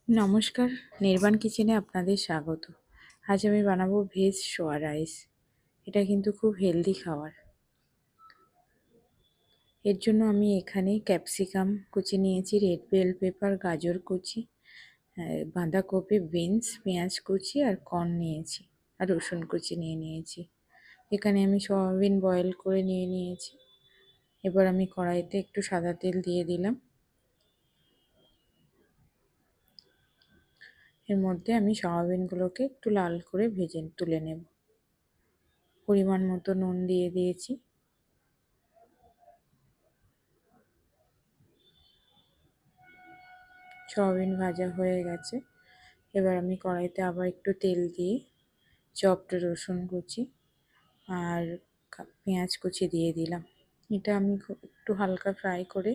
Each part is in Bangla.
নমস্কার, নির্বাণ কিচেনে আপনাদের স্বাগত। আজ আমি বানাবো ভেজ সোয়া রাইস। এটা কিন্তু খুব হেলদি খাবার। এর জন্য আমি এখানে ক্যাপসিকাম কুচি নিয়েছি, রেড বেল পেপার, গাজর কুচি, বাঁধাকপি, বিনস, পেঁয়াজ কুচি আর কর্ন নিয়েছি, আর রসুন কুচি নিয়েছি। এখানে আমি সয়াবিন বয়েল করে নিয়েছি। এবার আমি কড়াইতে একটু সাদা তেল দিয়ে দিলাম। এর মধ্যে আমি সয়াবিনগুলোকে একটু লাল করে ভেজে তুলে নেব। পরিমাণ মতো নুন দিয়ে দিয়েছি। সয়াবিন ভাজা হয়ে গেছে। এবার আমি কড়াইতে আবার একটু তেল দিয়ে চপড রসুন কুচি আর পেঁয়াজ কুচি দিয়ে দিলাম। এটা আমি একটু হালকা ফ্রাই করে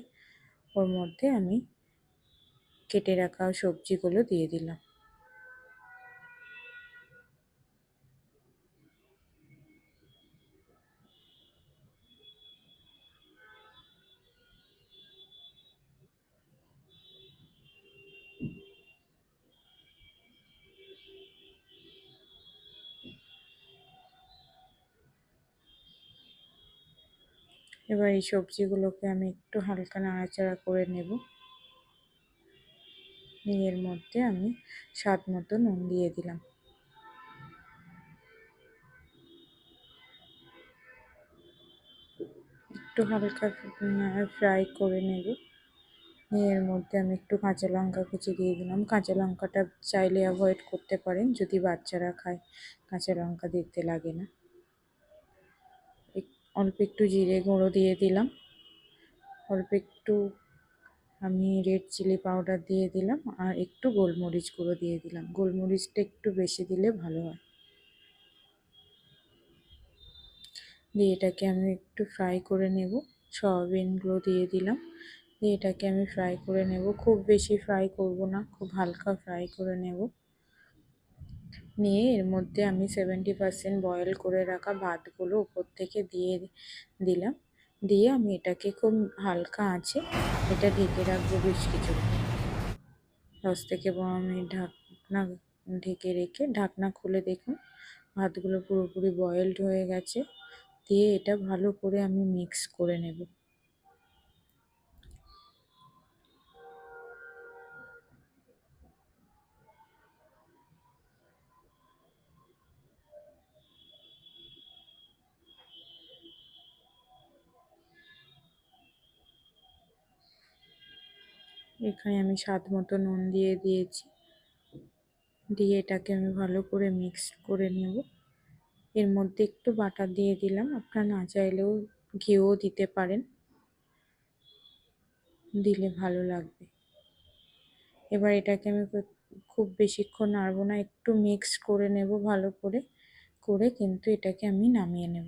ওর মধ্যে আমি কেটে রাখা সবজিগুলো দিয়ে দিলাম। এবার এই সবজিগুলোকে আমি একটু হালকা নাড়াচাড়া করে নেব। এর মধ্যে আমি স্বাদ মতো নুন দিয়ে দিলাম। একটু হালকা ফ্রাই করে নেব। এর মধ্যে আমি একটু কাঁচা লঙ্কা কুচি দিয়ে দিলাম। কাঁচা লঙ্কাটা চাইলে অ্যাভয়েড করতে পারেন, যদি বাচ্চারা খায় কাঁচা লঙ্কা দিতে লাগে না। অল্প একটু জিরে গুঁড়ো দিয়ে দিলাম। অল্প একটু আমি রেড চিলি পাউডার দিয়ে দিলাম, আর একটু গোলমরিচ গুঁড়ো দিয়ে দিলাম। গোলমরিচটা একটু বেশি দিলে ভালো হয়। দিয়ে এটাকে আমি একটু ফ্রাই করে নেব। সয়াবিনগুলো দিয়ে দিলাম। দিয়ে এটাকে আমি ফ্রাই করে নেব। খুব বেশি ফ্রাই করব না, খুব হালকা ফ্রাই করে নেব। নিয়ে এর মধ্যে আমি 70% বয়েল করে রাখা ভাতগুলো উপর থেকে দিয়ে দিলাম। দিয়ে আমি এটাকে খুব হালকা আঁচে এটা ঢেকে রাখবো বেশ কিছুক্ষণ। 10 থেকে 12 মিনিট ঢাকনা ঢেকে রেখে ঢাকনা খুলে দেখুন ভাতগুলো পুরোপুরি বয়েলড হয়ে গেছে। দিয়ে এটা ভালো করে আমি মিক্স করে নেব। এখানে আমি স্বাদ মতো নুন দিয়ে দিয়েছি। দিয়ে এটাকে আমি ভালো করে মিক্স করে নেব। এর মধ্যে একটু বাটার দিয়ে দিলাম, আপনারা না চাইলেও ঘিও দিতে পারেন, দিলে ভালো লাগবে। এবার এটাকে আমি খুব বেশিক্ষণ নাড়বো না, একটু মিক্স করে নেব ভালো করে কিন্তু এটাকে আমি নামিয়ে নেব।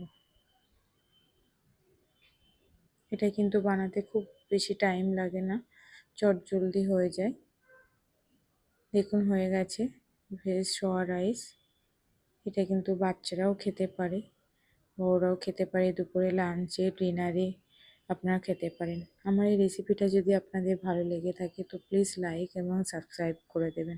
এটা কিন্তু বানাতে খুব বেশি টাইম লাগে না, চটজলদি হয়ে যায়। দেখুন হয়ে গেছে ভেজ সোয়া রাইস। এটা কিন্তু বাচ্চারাও খেতে পারে, বড়রাও খেতে পারে, দুপুরে লাঞ্চে ডিনারে আপনারা খেতে পারেন। আমার এই রেসিপিটা যদি আপনাদের ভালো লেগে থাকে তো প্লিজ লাইক এবং সাবস্ক্রাইব করে দেবেন।